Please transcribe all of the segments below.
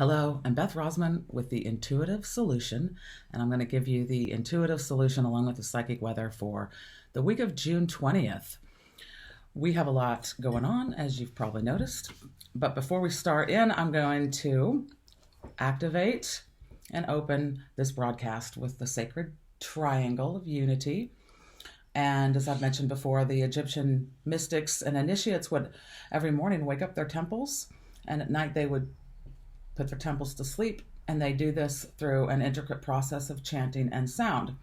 Hello, I'm Beth Rosman with the Intuitive Solution, and I'm going to give you the intuitive solution along with the psychic weather for the week of June 20th. We have a lot going on, as you've probably noticed, but before we start in, I'm going to activate and open this broadcast with the sacred triangle of unity. And as I've mentioned before, the Egyptian mystics and initiates would every morning wake up their temples, and at night they would put their temples to sleep, and they do this through an intricate process of chanting and sound.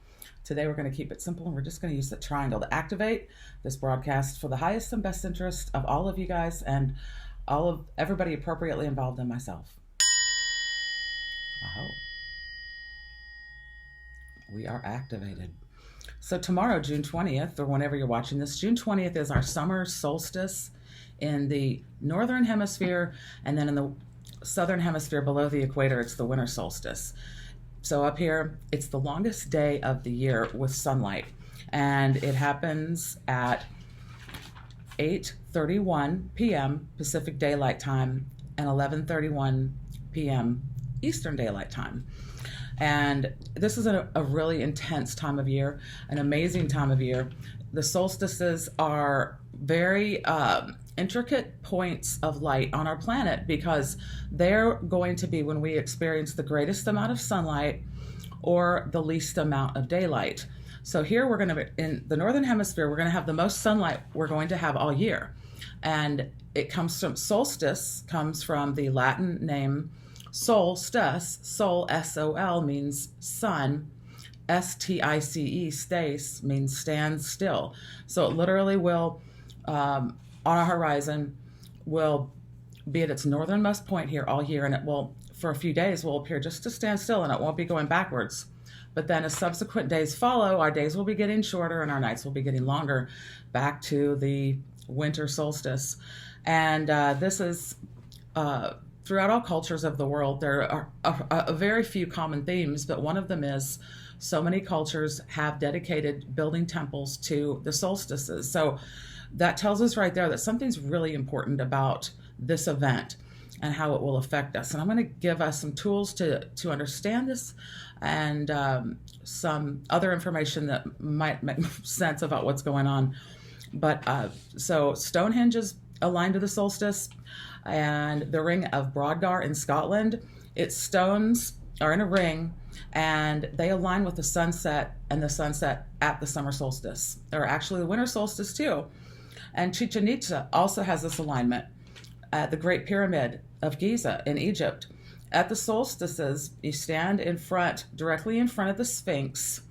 Today we're going to keep it simple, and we're just going to use the triangle to activate this broadcast for the highest and best interest of all of you guys and all of everybody appropriately involved and myself. Oh, we are activated. So tomorrow, June 20th, or whenever you're watching this, June 20th is our summer solstice in the northern hemisphere, and then in the southern hemisphere below the equator, it's the winter solstice. So up here, it's the longest day of the year with sunlight, and it happens at 8:31 p.m. Pacific Daylight Time and 11:31 p.m. Eastern Daylight Time. And this is a really intense time of year, an amazing time of year. The solstices are very intricate points of light on our planet because they're going to be when we experience the greatest amount of sunlight or the least amount of daylight. So here we're going to, in the northern hemisphere, we're going to have the most sunlight we're going to have all year. And it comes from, solstice comes from the Latin name solstice. Sol, S-O-L, means sun. S-T-I-C-E, stace, means stand still. So it literally will, on our horizon, will be at its northernmost point here all year, and it will, for a few days, will appear just to stand still, and it won't be going backwards. But then as subsequent days follow, our days will be getting shorter and our nights will be getting longer, back to the winter solstice. And this is throughout all cultures of the world, there are a very few common themes, but one of them is so many cultures have dedicated building temples to the solstices. So that tells us right there that something's really important about this event and how it will affect us. And I'm going to give us some tools to understand this and some other information that might make sense about what's going on. But so Stonehenge is aligned to the solstice, and the ring of Brodgar in Scotland, its stones are in a ring and they align with the sunset, and the sunset at the summer solstice, or actually the winter solstice too. And Chichen Itza also has this alignment at the Great Pyramid of Giza in Egypt. At the solstices, you stand in front, directly in front of the Sphinx,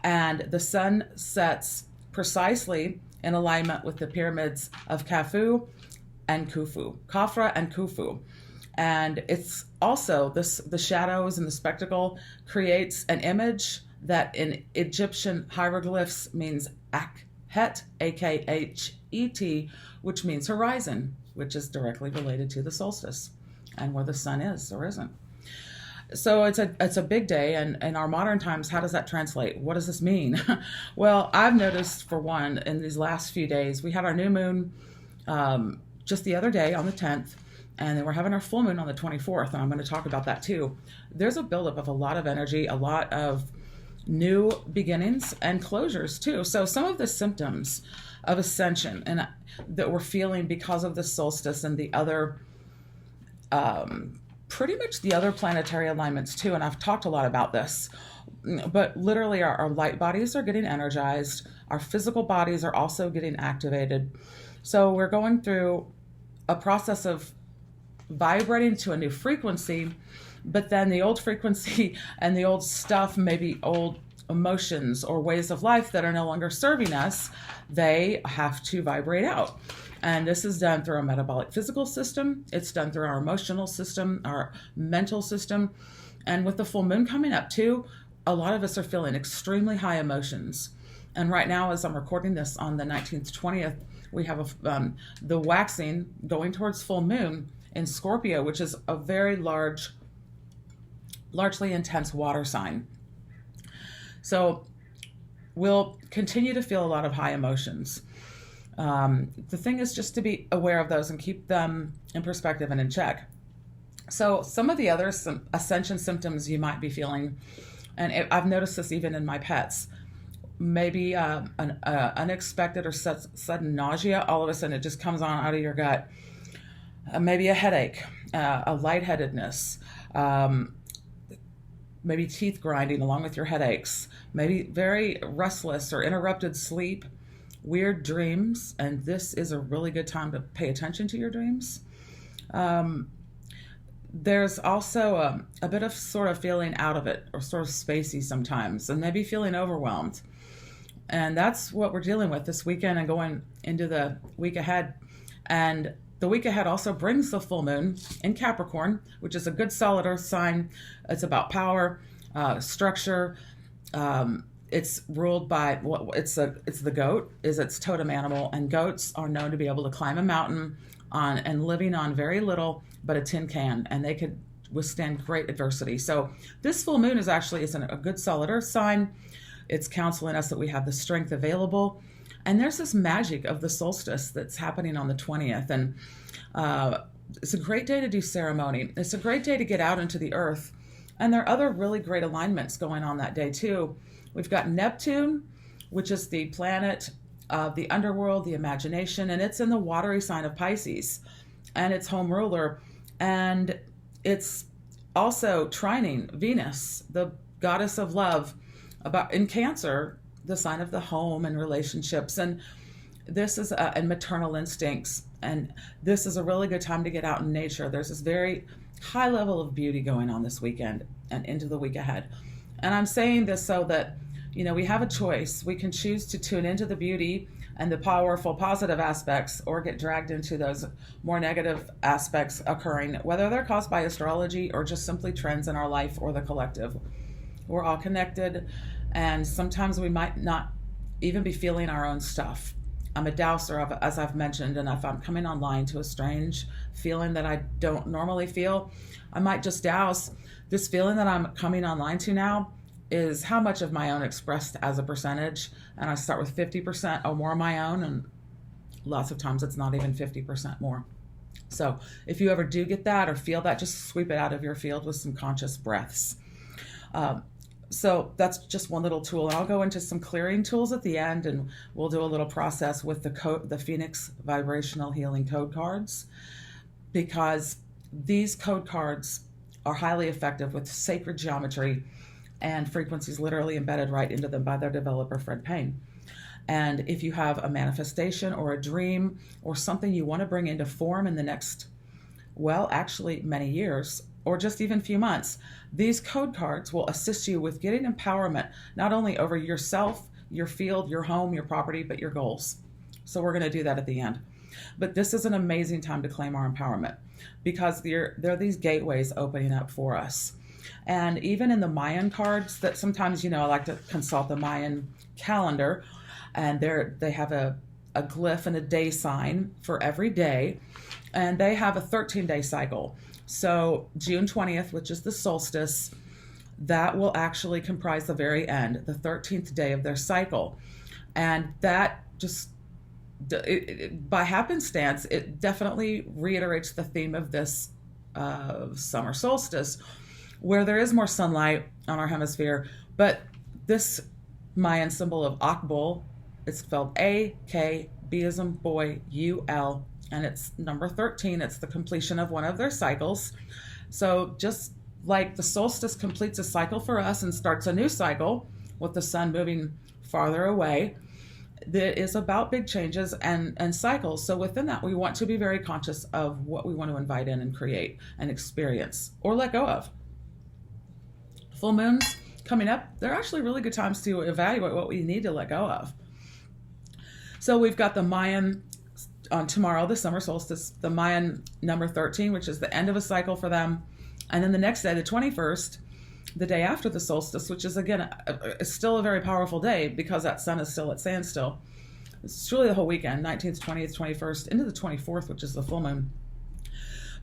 and the sun sets precisely in alignment with the pyramids of Khafra and Khufu. And it's also the shadows and the spectacle creates an image that in Egyptian hieroglyphs means Akhet, A-K-H-E-T, which means horizon, which is directly related to the solstice and where the sun is or isn't. So it's a big day, and in our modern times, how does that translate? What does this mean? Well, I've noticed, for one, in these last few days, we had our new moon just the other day on the 10th, and then we're having our full moon on the 24th, and I'm going to talk about that too. There's a buildup of a lot of energy, a lot of new beginnings and closures too. So some of the symptoms of ascension and that we're feeling because of the solstice and the other pretty much the other planetary alignments too, and I've talked a lot about this, but literally our light bodies are getting energized, our physical bodies are also getting activated. So we're going through a process of vibrating to a new frequency, but then the old frequency and the old stuff, maybe old emotions or ways of life that are no longer serving us, they have to vibrate out. And this is done through our metabolic physical system. It's done through our emotional system, our mental system. And with the full moon coming up too, a lot of us are feeling extremely high emotions. And right now, as I'm recording this on the 19th, 20th, we have the waxing going towards full moon in Scorpio, which is a very largely intense water sign. So we'll continue to feel a lot of high emotions. The thing is just to be aware of those and keep them in perspective and in check. So some of the other ascension symptoms you might be feeling, and I've noticed this even in my pets, maybe an unexpected or sudden nausea. All of a sudden it just comes on out of your gut. Maybe a headache, a lightheadedness, maybe teeth grinding along with your headaches, maybe very restless or interrupted sleep, weird dreams, and this is a really good time to pay attention to your dreams. There's also a bit of sort of feeling out of it or sort of spacey sometimes, and maybe feeling overwhelmed. And that's what we're dealing with this weekend and going into the week ahead. And the week ahead also brings the full moon in Capricorn, which is a good solid earth sign. It's about power, structure. It's ruled by it's the goat is its totem animal, and goats are known to be able to climb a mountain and living on very little but a tin can, and they could withstand great adversity. So this full moon is a good solid earth sign. It's counseling us that we have the strength available. And there's this magic of the solstice that's happening on the 20th. And it's a great day to do ceremony. It's a great day to get out into the earth. And there are other really great alignments going on that day too. We've got Neptune, which is the planet of the underworld, the imagination, and it's in the watery sign of Pisces. And it's home ruler. And it's also trining Venus, the goddess of love, in Cancer, the sign of the home and relationships. And this is and maternal instincts. And this is a really good time to get out in nature. There's this very high level of beauty going on this weekend and into the week ahead. And I'm saying this so that, we have a choice. We can choose to tune into the beauty and the powerful positive aspects, or get dragged into those more negative aspects occurring, whether they're caused by astrology or just simply trends in our life or the collective. We're all connected, and sometimes we might not even be feeling our own stuff. I'm a douser, as I've mentioned, and if I'm coming online to a strange feeling that I don't normally feel, I might just douse. This feeling that I'm coming online to now is how much of my own expressed as a percentage, and I start with 50% or more of my own, and lots of times it's not even 50% more. So if you ever do get that or feel that, just sweep it out of your field with some conscious breaths. So that's just one little tool. And I'll go into some clearing tools at the end, and we'll do a little process with the Phoenix Vibrational Healing Code cards, because these code cards are highly effective with sacred geometry and frequencies literally embedded right into them by their developer, Fred Payne. And if you have a manifestation or a dream or something you want to bring into form in the next, actually many years, or just even few months, these code cards will assist you with getting empowerment, not only over yourself, your field, your home, your property, but your goals. So we're going to do that at the end. But this is an amazing time to claim our empowerment, because there are these gateways opening up for us. And even in the Mayan cards that sometimes, I like to consult the Mayan calendar, and they have a glyph and a day sign for every day, and they have a 13-day cycle. So June 20th, which is the solstice, that will actually comprise the very end, the 13th day of their cycle. And that just, by happenstance, it definitely reiterates the theme of this summer solstice, where there is more sunlight on our hemisphere. But this Mayan symbol of Akbul, it's spelled A-K, B as in boy, U-L, and it's number 13. It's the completion of one of their cycles. So just like the solstice completes a cycle for us and starts a new cycle with the sun moving farther away, that is about big changes and cycles. So within that, we want to be very conscious of what we want to invite in and create and experience or let go of. Full moons coming up, they're actually really good times to evaluate what we need to let go of. So we've got the Mayan on tomorrow, the summer solstice, the Mayan number 13, which is the end of a cycle for them. And then the next day, the 21st, the day after the solstice, which is, again, still a very powerful day because that sun is still at standstill. It's really the whole weekend, 19th, 20th, 21st, into the 24th, which is the full moon.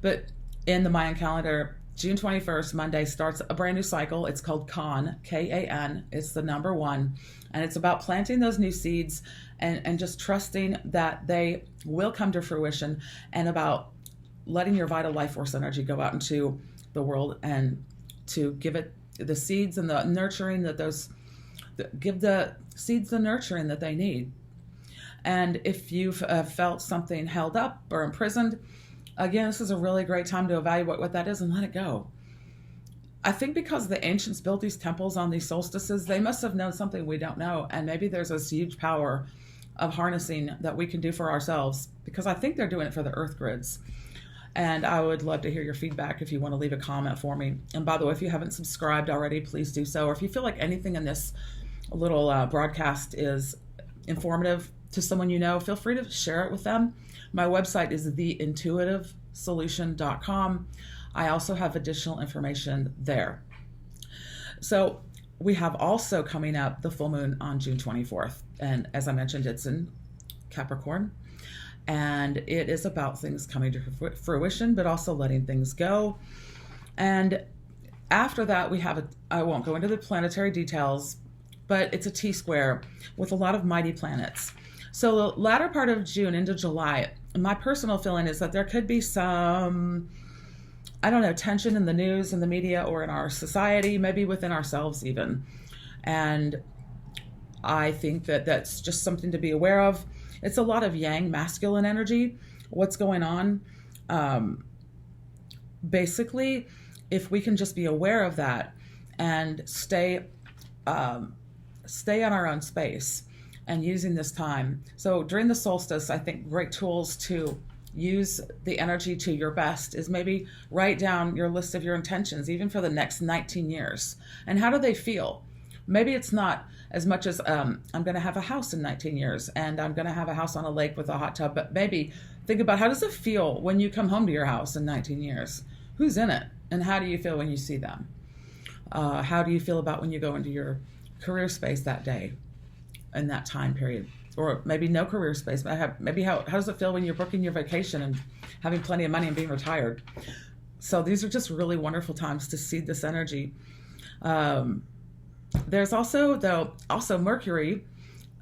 But in the Mayan calendar, June 21st, Monday, starts a brand new cycle. It's called Kan, K-A-N. It's the number 1. And it's about planting those new seeds and just trusting that they will come to fruition, and about letting your vital life force energy go out into the world and to give it the seeds and the nurturing give the seeds the nurturing that they need. And if you've felt something held up or imprisoned, again, this is a really great time to evaluate what that is and let it go. I think because the ancients built these temples on these solstices, they must have known something we don't know. And maybe there's this huge power of harnessing that we can do for ourselves, because I think they're doing it for the earth grids. And I would love to hear your feedback if you want to leave a comment for me. And by the way, if you haven't subscribed already, please do so. Or if you feel like anything in this little broadcast is informative to someone you know, feel free to share it with them. My website is theintuitivesolution.com. I also have additional information there. So we have also coming up the full moon on June 24th. And as I mentioned, it's in Capricorn. And it is about things coming to fruition, but also letting things go. And after that, we have I won't go into the planetary details, but it's a T-square with a lot of mighty planets. So the latter part of June into July, my personal feeling is that there could be some, I don't know, tension in the news, in the media, or in our society, maybe within ourselves even. And I think that that's just something to be aware of. It's a lot of yang, masculine energy, what's going on. Basically, if we can just be aware of that and stay in our own space and using this time. So during the solstice, I think great tools to use the energy to your best is maybe write down your list of your intentions, even for the next 19 years. And how do they feel? Maybe it's not as much as I'm going to have a house in 19 years and I'm going to have a house on a lake with a hot tub, but maybe think about how does it feel when you come home to your house in 19 years? Who's in it? And how do you feel when you see them? How do you feel about when you go into your career space that day in that time period? Or maybe no career space. Maybe how does it feel when you're booking your vacation and having plenty of money and being retired? So these are just really wonderful times to seed this energy. There's also Mercury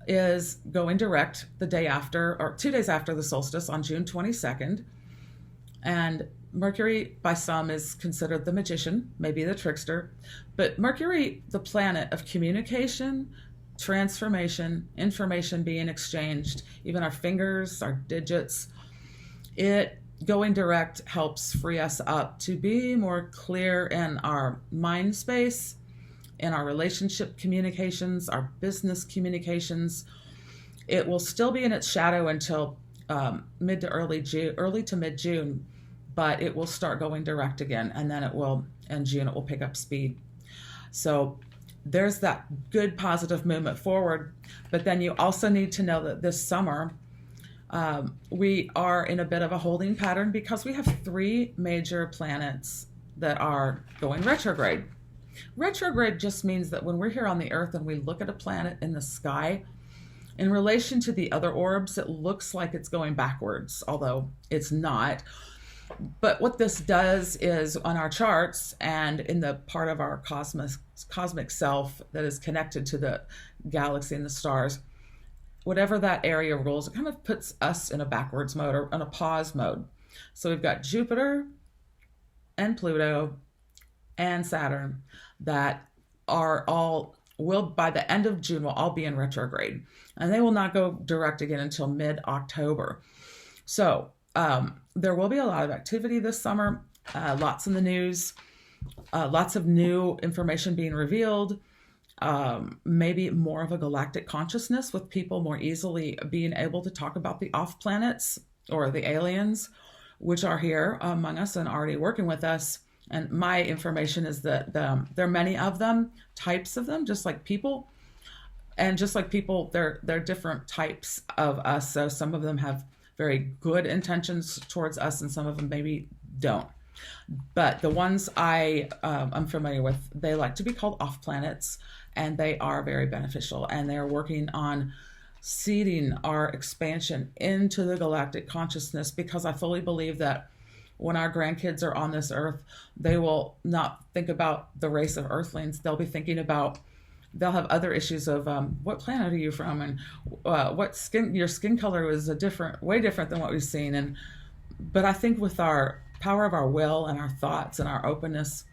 is going direct the day after, or 2 days after the solstice on June 22nd. And Mercury, by some, is considered the magician, maybe the trickster. But Mercury, the planet of communication, transformation, information being exchanged, even our fingers, our digits, it going direct helps free us up to be more clear in our mind space, in our relationship communications, our business communications. It will still be in its shadow until mid to mid June, but it will start going direct again, and then in June it will pick up speed. So there's that good positive movement forward. But then you also need to know that this summer we are in a bit of a holding pattern because we have 3 major planets that are going retrograde. Retrograde just means that when we're here on the earth and we look at a planet in the sky, in relation to the other orbs, it looks like it's going backwards, although it's not. But what this does is on our charts and in the part of our cosmic self that is connected to the galaxy and the stars, whatever that area rules, it kind of puts us in a backwards mode or in a pause mode. So we've got Jupiter and Pluto and Saturn that by the end of June, will all be in retrograde. And they will not go direct again until mid-October. So there will be a lot of activity this summer, lots in the news, lots of new information being revealed, maybe more of a galactic consciousness with people more easily being able to talk about the off planets or the aliens, which are here among us and already working with us. And my information is that there are many of them, types of them, just like people. And just like people, they're different types of us. So some of them have very good intentions towards us and some of them maybe don't. But the ones I'm familiar with, they like to be called off planets, and they are very beneficial. And they're working on seeding our expansion into the galactic consciousness, because I fully believe that when our grandkids are on this earth, they will not think about the race of earthlings. They'll be thinking about, they'll have other issues of what planet are you from, and your skin color is way different than what we've seen, and But I think with our power of our will and our thoughts and our openness,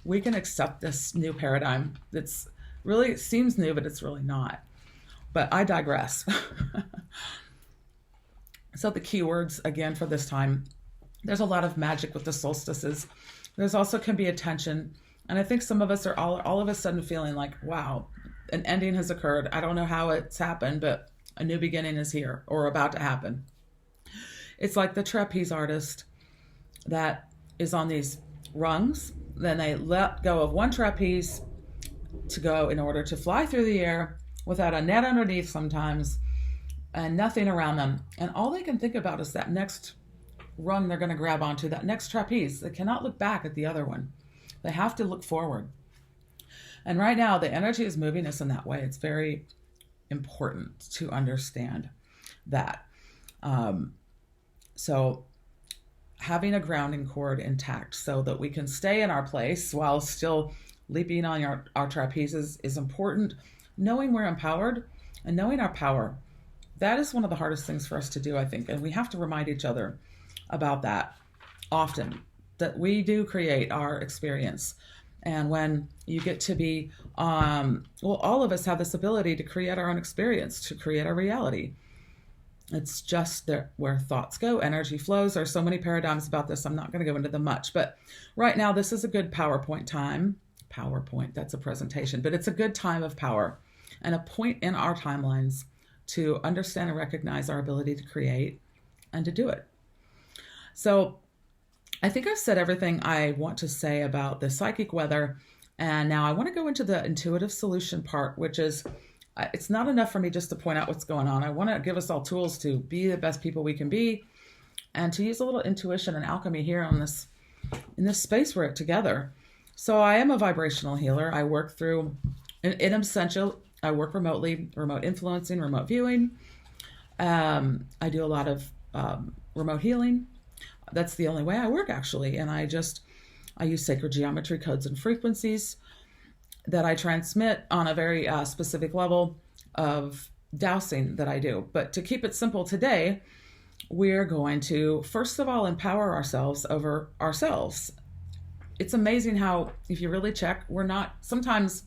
we can accept this new paradigm. That's really, it seems new, but it's really not. But I digress. So the keywords again for this time, there's a lot of magic with the solstices. There's also can be a tension. And I think some of us are all of a sudden feeling like, wow, an ending has occurred. I don't know how it's happened, but a new beginning is here or about to happen. It's like the trapeze artist that is on these rungs. Then they let go of one trapeze to go in order to fly through the air without a net underneath sometimes and nothing around them. And all they can think about is that next rung they're going to grab onto, that next trapeze. They cannot look back at the other one. They have to look forward. And right now, the energy is moving us in that way. It's very important to understand that. So having a grounding cord intact so that we can stay in our place while still leaping on our trapezes is important. Knowing we're empowered and knowing our power, that is one of the hardest things for us to do, I think. And we have to remind each other about that often, that we do create our experience. And when you get to be, all of us have this ability to create our own experience, to create our reality. It's just where thoughts go, energy flows. There's so many paradigms about this. I'm not going to go into them much. But right now, this is a good PowerPoint time. PowerPoint, that's a presentation. But it's a good time of power and a point in our timelines to understand and recognize our ability to create and to do it. So I think I've said everything I want to say about the psychic weather. And now I want to go into the intuitive solution part, which is, it's not enough for me just to point out what's going on. I want to give us all tools to be the best people we can be and to use a little intuition and alchemy here in this space we're at together. So I am a vibrational healer. I work through, in Essential, I work remotely, remote influencing, remote viewing. I do a lot of remote healing. That's the only way I work, actually. And I use sacred geometry codes and frequencies that I transmit on a very specific level of dowsing that I do. But to keep it simple today, we're going to, first of all, empower ourselves over ourselves. It's amazing how, if you really check, sometimes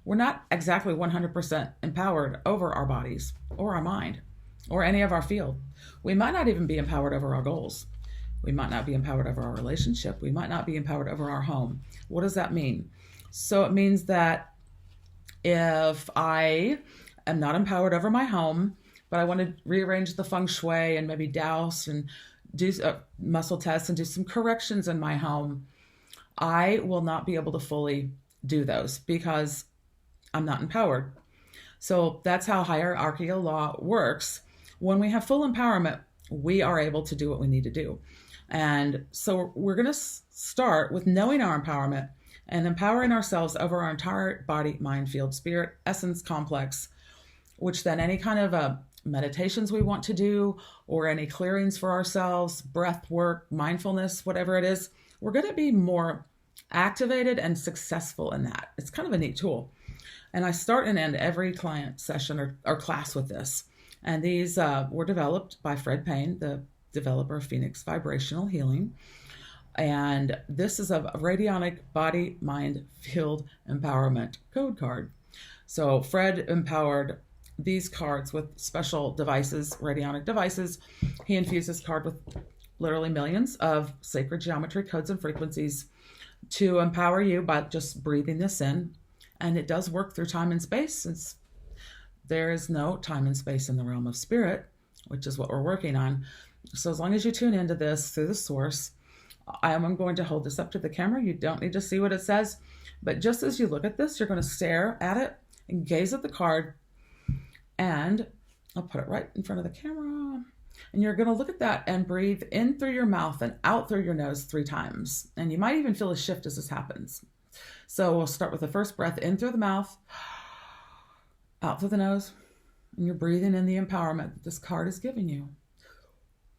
we're not exactly 100% empowered over our bodies or our mind or any of our field. We might not even be empowered over our goals. We might not be empowered over our relationship. We might not be empowered over our home. What does that mean? So it means that if I am not empowered over my home, but I want to rearrange the feng shui and maybe douse and do muscle tests and do some corrections in my home, I will not be able to fully do those because I'm not empowered. So that's how hierarchical law works. When we have full empowerment, we are able to do what we need to do. And so we're going to start with knowing our empowerment and empowering ourselves over our entire body, mind, field, spirit, essence complex, which then any kind of meditations we want to do or any clearings for ourselves, breath work, mindfulness, whatever it is, we're going to be more activated and successful in that. It's kind of a neat tool. And I start and end every client session or class with this. And these were developed by Fred Payne, the developer of Phoenix Vibrational Healing. And this is a radionic body, mind, field empowerment code card. So Fred empowered these cards with special devices, radionic devices. He infused this card with literally millions of sacred geometry codes and frequencies to empower you by just breathing this in. And it does work through time and space, since there is no time and space in the realm of spirit, which is what we're working on. So as long as you tune into this through the source, I am going to hold this up to the camera. You don't need to see what it says, but just as you look at this, you're going to stare at it and gaze at the card, and I'll put it right in front of the camera. And you're going to look at that and breathe in through your mouth and out through your nose 3 times. And you might even feel a shift as this happens. So we'll start with the first breath in through the mouth, out through the nose, and you're breathing in the empowerment that this card is giving you.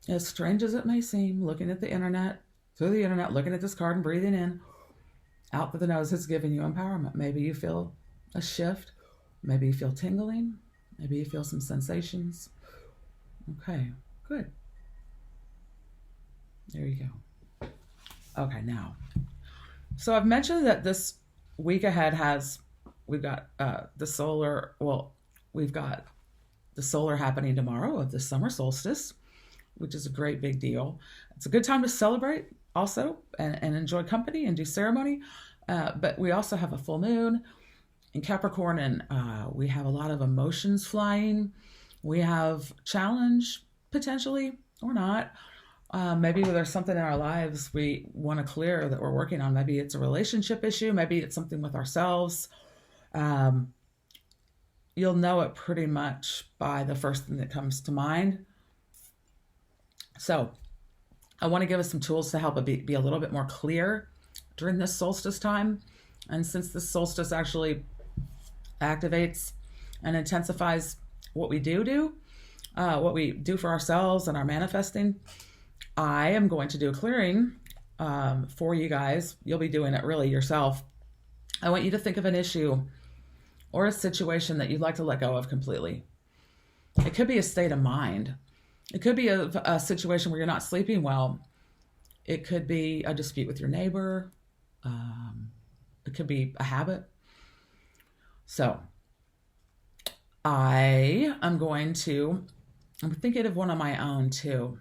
As strange as it may seem, looking at the internet, through the internet, looking at this card and breathing in, out through the nose, it's giving you empowerment. Maybe you feel a shift. Maybe you feel tingling. Maybe you feel some sensations. Okay, good. There you go. Okay, now. So I've mentioned that this week ahead we've got we've got the solar happening tomorrow of the summer solstice, which is a great big deal. It's a good time to celebrate also and enjoy company and do ceremony. But we also have a full moon in Capricorn, and we have a lot of emotions flying. We have challenge potentially or not. Maybe there's something in our lives we want to clear that we're working on. Maybe it's a relationship issue. Maybe it's something with ourselves. You'll know it pretty much by the first thing that comes to mind. So I want to give us some tools to help it be a little bit more clear during this solstice time. And since this solstice actually activates and intensifies what we do for ourselves and our manifesting, I am going to do a clearing for you guys. You'll be doing it really yourself. I want you to think of an issue or a situation that you'd like to let go of completely. It could be a state of mind. It could be a situation where you're not sleeping well. It could be a dispute with your neighbor. It could be a habit. So I'm thinking of one of my own too.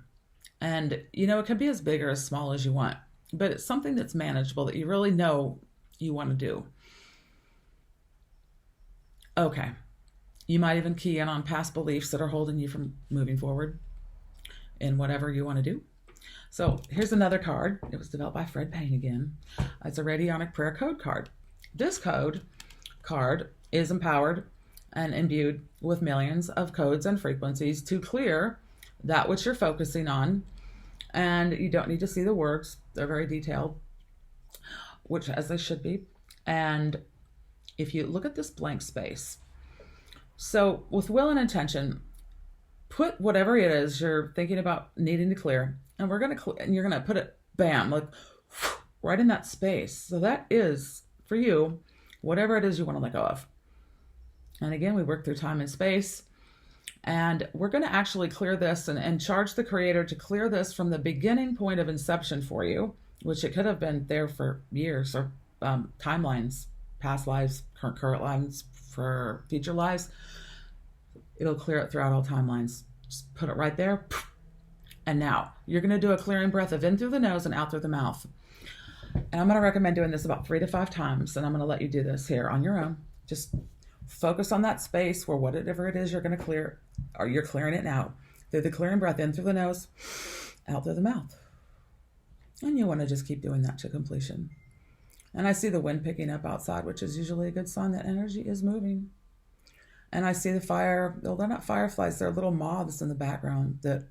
And, it could be as big or as small as you want, but it's something that's manageable that you really know you want to do. Okay. You might even key in on past beliefs that are holding you from moving forward in whatever you want to do. So here's another card. It was developed by Fred Payne again. It's a radionic prayer code card. This code card is empowered and imbued with millions of codes and frequencies to clear that which you're focusing on. And you don't need to see the words. They're very detailed, which as they should be. And if you look at this blank space, so with will and intention, put whatever it is you're thinking about needing to clear, and you're gonna put it, bam, like right in that space. So that is for you, whatever it is you want to let go of. And again, we work through time and space, and we're going to actually clear this and charge the creator to clear this from the beginning point of inception for you, which it could have been there for years, or timelines, past lives, current lives, for future lives. It'll clear it throughout all timelines. Just put it right there. And now you're going to do a clearing breath of in through the nose and out through the mouth. And I'm going to recommend doing this about 3 to 5 times. And I'm going to let you do this here on your own. Just focus on that space where whatever it is you're going to clear, or you're clearing it now. Through the clearing breath, in through the nose, out through the mouth. And you want to just keep doing that to completion. And I see the wind picking up outside, which is usually a good sign that energy is moving. And I see the fire. Well, they're not fireflies. They're little moths in the background that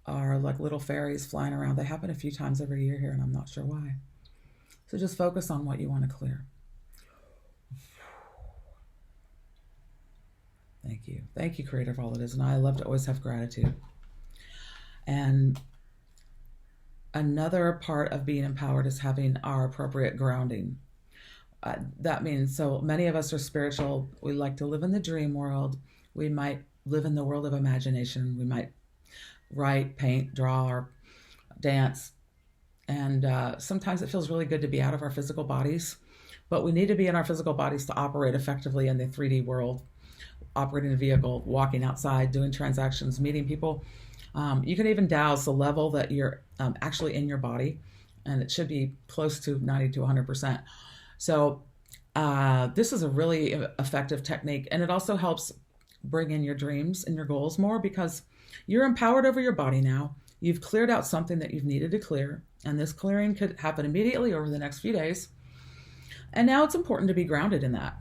are like little fairies flying around. They happen a few times every year here, and I'm not sure why. So just focus on what you want to clear. Thank you. Thank you, Creator, for all it is. And I love to always have gratitude. And another part of being empowered is having our appropriate grounding. That means, so many of us are spiritual. We like to live in the dream world. We might live in the world of imagination. We might write, paint, draw, or dance. And sometimes it feels really good to be out of our physical bodies. But we need to be in our physical bodies to operate effectively in the 3D world. Operating a vehicle, walking outside, doing transactions, meeting people. You can even douse the level that you're actually in your body, and it should be close to 90 to 100%. So this is a really effective technique, and it also helps bring in your dreams and your goals more because you're empowered over your body now. You've cleared out something that you've needed to clear, and this clearing could happen immediately over the next few days. And now it's important to be grounded in that,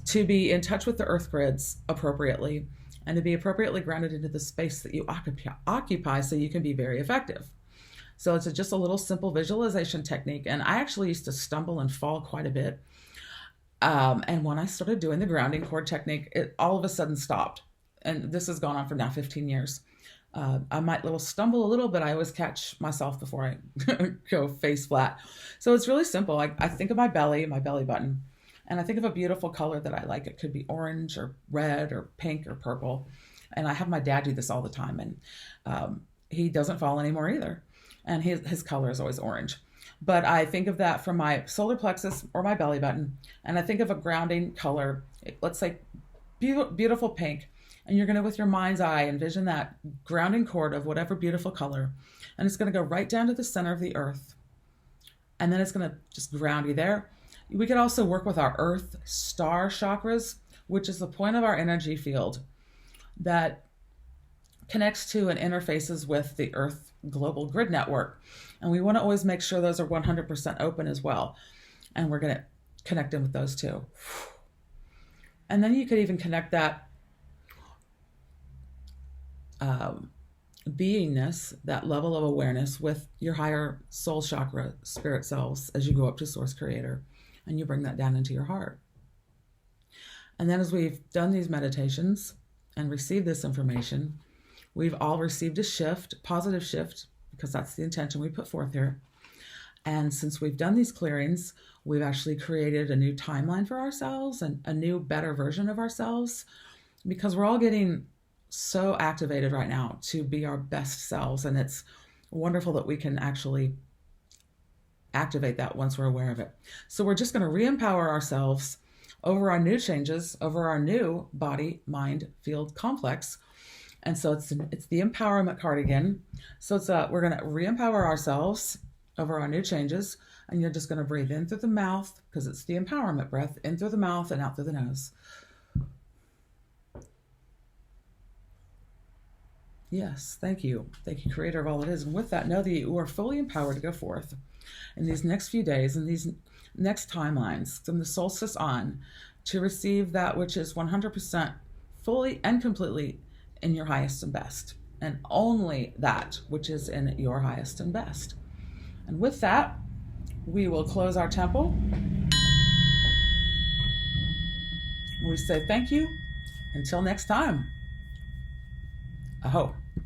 to be in touch with the earth grids appropriately, and to be appropriately grounded into the space that you occupy so you can be very effective. So it's just a little simple visualization technique. And I actually used to stumble and fall quite a bit. And when I started doing the grounding cord technique, it all of a sudden stopped. And this has gone on for now 15 years. I might stumble a little, but I always catch myself before I go face flat. So it's really simple. I think of my belly button. And I think of a beautiful color that I like. It could be orange or red or pink or purple. And I have my dad do this all the time. And he doesn't fall anymore either. and his color is always orange. But I think of that from my solar plexus or my belly button, and I think of a grounding color, let's say beautiful pink, and you're going to, with your mind's eye, envision that grounding cord of whatever beautiful color, and it's going to go right down to the center of the earth, and then it's going to just ground you there. We could also work with our earth star chakras, which is the point of our energy field that connects to and interfaces with the earth global grid network. And we want to always make sure those are 100% open as well. And we're going to connect in with those too. And then you could even connect that beingness, that level of awareness, with your higher soul chakra, spirit selves, as you go up to Source Creator, and you bring that down into your heart. And then as we've done these meditations and received this information, we've all received a shift, positive shift, because that's the intention we put forth here. And since we've done these clearings, we've actually created a new timeline for ourselves and a new, better version of ourselves, because we're all getting so activated right now to be our best selves. And it's wonderful that we can actually activate that once we're aware of it. So we're just going to re-empower ourselves over our new changes, over our new body, mind, field complex. And so it's the empowerment card again. So we're going to re-empower ourselves over our new changes. And you're just going to breathe in through the mouth, because it's the empowerment breath, in through the mouth and out through the nose. Yes, thank you. Thank you, Creator of all it is. And with that, know that you are fully empowered to go forth in these next few days, in these next timelines, from the solstice on, to receive that which is 100% fully and completely in your highest and best, and only that which is in your highest and best. And with that, we will close our temple. We say thank you. Until next time. Aho.